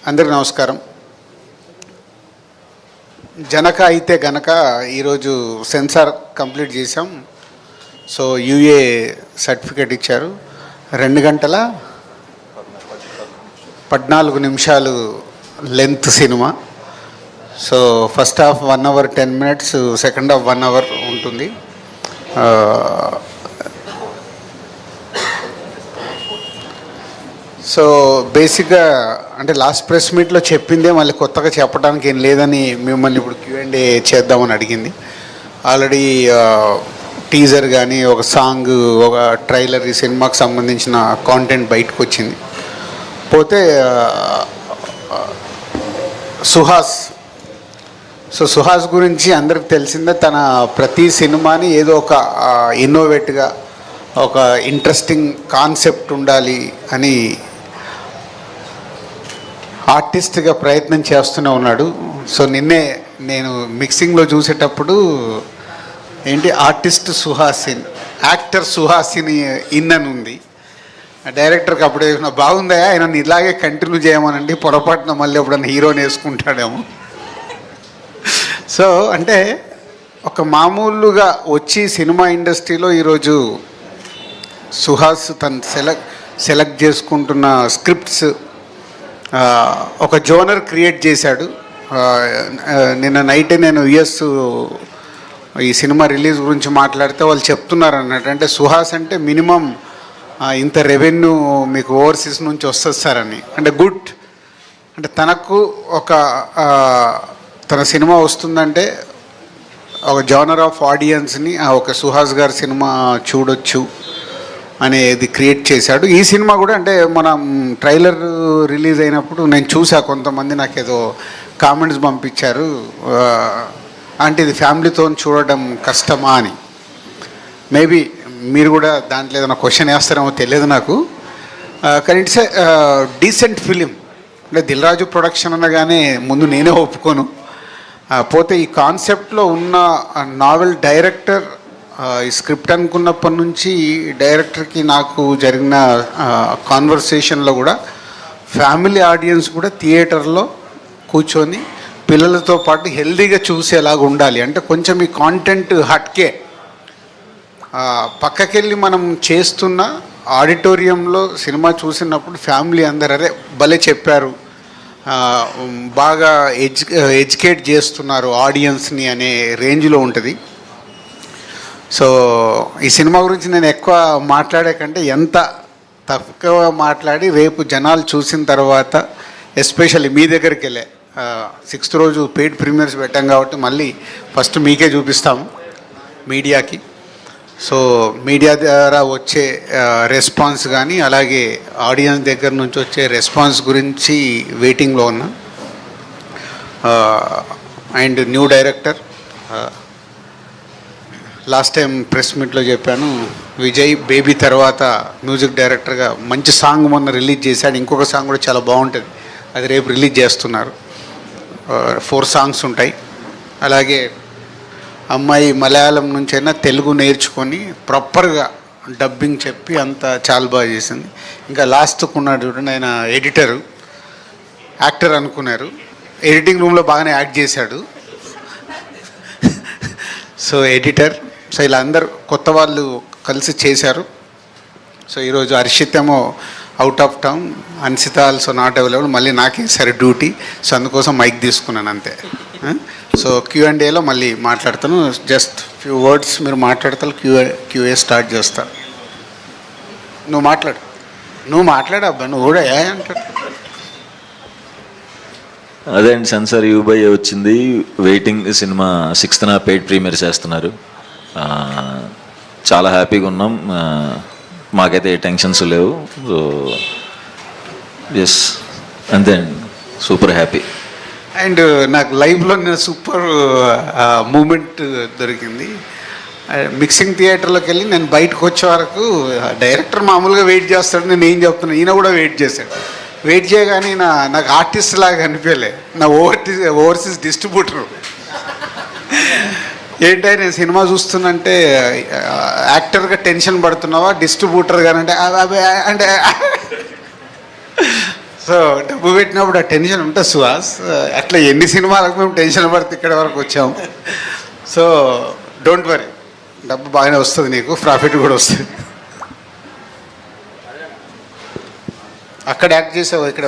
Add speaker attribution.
Speaker 1: అందరికీ నమస్కారం. జనక అయితే గనక ఈరోజు సెన్సార్ కంప్లీట్ చేసాం. సో యూఏ సర్టిఫికేట్ ఇచ్చారు. 2 గంటల 14 నిమిషాలు length cinema. So first half 1 hour 10 minutes, second half 1 hour ఉంటుంది. సో బేసిక్గా అంటే లాస్ట్ ప్రెస్ మీట్లో చెప్పిందే మళ్ళీ కొత్తగా చెప్పడానికి ఏం లేదని మిమ్మల్ని ఇప్పుడు Q&A చేద్దామని అడిగింది. ఆల్రెడీ టీజర్ కానీ ఒక సాంగ్, ఒక ట్రైలర్, ఈ సినిమాకి సంబంధించిన కాంటెంట్ బయటకు వచ్చింది. పోతే సుహాస్. సో సుహాస్ గురించి అందరికి తెలిసిందే, తన ప్రతి సినిమాని ఏదో ఒక ఇన్నోవేట్గా, ఒక ఇంట్రెస్టింగ్ కాన్సెప్ట్ ఉండాలి అని ఆర్టిస్ట్గా ప్రయత్నం చేస్తూనే ఉన్నాడు. సో నిన్నే నేను మిక్సింగ్లో చూసేటప్పుడు ఏంటి ఆర్టిస్ట్ సుహాసిన్, యాక్టర్ సుహాసిని ఇన్ అని ఉంది. డైరెక్టర్కి అప్పుడే బాగుందా, ఆయన ఇలాగే కంటిన్యూ చేయమనండి, పొరపాటున మళ్ళీ ఎప్పుడన్నా హీరోని వేసుకుంటాడేమో. సో అంటే ఒక మామూలుగా వచ్చి సినిమా ఇండస్ట్రీలో ఈరోజు సుహాస్ తను సెలెక్ట్ చేసుకుంటున్న స్క్రిప్ట్స్ ఒక జోనర్ క్రియేట్ చేశాడు. నిన్న నైటే నేను యుఎస్ ఈ సినిమా రిలీజ్ గురించి మాట్లాడితే వాళ్ళు చెప్తున్నారు అన్నట్టు, అంటే సుహాస్ అంటే మినిమం ఇంత రెవెన్యూ మీకు ఓవర్సీస్ నుంచి వస్తుంది సార్ అని. అంటే గుడ్, అంటే తనకు ఒక తన సినిమా వస్తుందంటే ఒక జోనర్ ఆఫ్ ఆడియన్స్ని ఒక సుహాస్ గారి సినిమా చూడొచ్చు అనేది క్రియేట్ చేశాడు. ఈ సినిమా కూడా అంటే మనం ట్రైలర్ రిలీజ్ అయినప్పుడు నేను చూసా, కొంతమంది నాకు ఏదో కామెంట్స్ పంపించారు, అంటే ఇది ఫ్యామిలీతో చూడడం కష్టమా అని. మేబీ మీరు కూడా దాంట్లో ఏదైనా క్వశ్చన్ వేస్తారేమో తెలియదు నాకు. కానీ ఇట్స్ డీసెంట్ ఫిలిం. అంటే దిల్ రాజు ప్రొడక్షన్ అనగానే ముందు నేనే ఒప్పుకోను. పోతే ఈ కాన్సెప్ట్లో ఉన్న నావెల్ డైరెక్టర్, ఈ స్క్రిప్ట్ అనుకున్నప్పటి నుంచి డైరెక్టర్కి నాకు జరిగిన కాన్వర్సేషన్లో కూడా ఫ్యామిలీ ఆడియన్స్ కూడా థియేటర్లో కూర్చొని పిల్లలతో పాటు హెల్దీగా చూసేలాగా ఉండాలి. అంటే కొంచెం ఈ కాంటెంట్ హట్కే, పక్కకెళ్ళి మనం చేస్తున్న ఆడిటోరియంలో సినిమా చూసినప్పుడు ఫ్యామిలీ అందరూ అరే భలే చెప్పారు, బాగా ఎడ్యుకేట్ చేస్తున్నారు ఆడియన్స్ని అనే రేంజ్లో ఉంటుంది. సో ఈ సినిమా గురించి నేను ఎక్కువ మాట్లాడే కంటే ఎంత తక్కువ మాట్లాడి రేపు జనాలు చూసిన తర్వాత, ఎస్పెషల్లీ మీ దగ్గరికి వెళ్ళే 6th రోజు పెయిడ్ ప్రీమియర్స్ పెట్టాం కాబట్టి మళ్ళీ ఫస్ట్ మీకే చూపిస్తాము మీడియాకి. సో మీడియా ద్వారా వచ్చే రెస్పాన్స్ కానీ అలాగే ఆడియన్స్ దగ్గర నుంచి వచ్చే రెస్పాన్స్ గురించి వెయిటింగ్లో ఉన్నా. And new director, last time press మీట్లో చెప్పాను, విజయ్ బేబీ తర్వాత మ్యూజిక్ డైరెక్టర్గా మంచి సాంగ్ మొన్న రిలీజ్ చేశాడు. ఇంకొక సాంగ్ కూడా చాలా బాగుంటుంది, అది రేపు రిలీజ్ చేస్తున్నారు. 4 songs ఉంటాయి. అలాగే అమ్మాయి మలయాళం నుంచైనా తెలుగు నేర్చుకొని ప్రాపర్గా డబ్బింగ్ చెప్పి అంతా చాలా బాగా చేసింది. ఇంకా లాస్ట్కు ఉన్నాడు చూడండి, ఆయన ఎడిటరు, యాక్టర్ అనుకున్నారు, ఎడిటింగ్ రూమ్లో బాగానే యాక్ట్ చేశాడు. So editor. సో ఇలా అందరు కొత్త వాళ్ళు కలిసి చేశారు. సో ఈరోజు హర్షిత్ ఏమో out of town, Ansitha also not available, మళ్ళీ నాకే సరే డ్యూటీ. సో అందుకోసం మైక్ తీసుకున్నాను అంతే. సో Q&Aలో మళ్ళీ మాట్లాడతాను. జస్ట్ ఫ్యూ వర్డ్స్ మీరు మాట్లాడతారు, QA స్టార్ట్ చేస్తారు. నువ్వు మాట్లాడబ్బా, నువ్వు కూడా ఏ అంటాడు.
Speaker 2: అదే అండి, సెన్సార్ యూబై వచ్చింది, waiting. Cinema 6th paid premier చేస్తున్నారు. చాలా హ్యాపీగా ఉన్నాం, మాకైతే ఏ టెన్షన్స్ లేవు. సో ఎస్, అంతే అండి, సూపర్ హ్యాపీ.
Speaker 1: అండ్ నాకు లైవ్లో నేను సూపర్ మూమెంట్ దొరికింది. మిక్సింగ్ థియేటర్లోకి వెళ్ళి నేను బయటకు వచ్చే వరకు డైరెక్టర్ మామూలుగా వెయిట్ చేస్తాడు, నేను ఏం చెప్తున్నాను, ఈయన కూడా వెయిట్ చేశాడు. వెయిట్ చేయగానే నాకు ఆర్టిస్ట్ లాగా అనిపించలే, నా ఓవర్సీస్ డిస్ట్రిబ్యూటరు. ఏంటంటే నేను సినిమా చూస్తున్నంటే యాక్టర్గా టెన్షన్ పడుతున్నావా, డిస్ట్రిబ్యూటర్గా అంటే సో డబ్బు పెట్టినప్పుడు ఆ టెన్షన్ ఉంటుంది సుహాస్. అట్లా ఎన్ని సినిమాలకు మేము టెన్షన్ పడితే ఇక్కడ వరకు వచ్చాము. సో డోంట్ వరీ, డబ్బు బాగానే వస్తుంది, నీకు ప్రాఫిట్ కూడా వస్తుంది. అక్కడ యాక్ట్ చేసావు, ఇక్కడ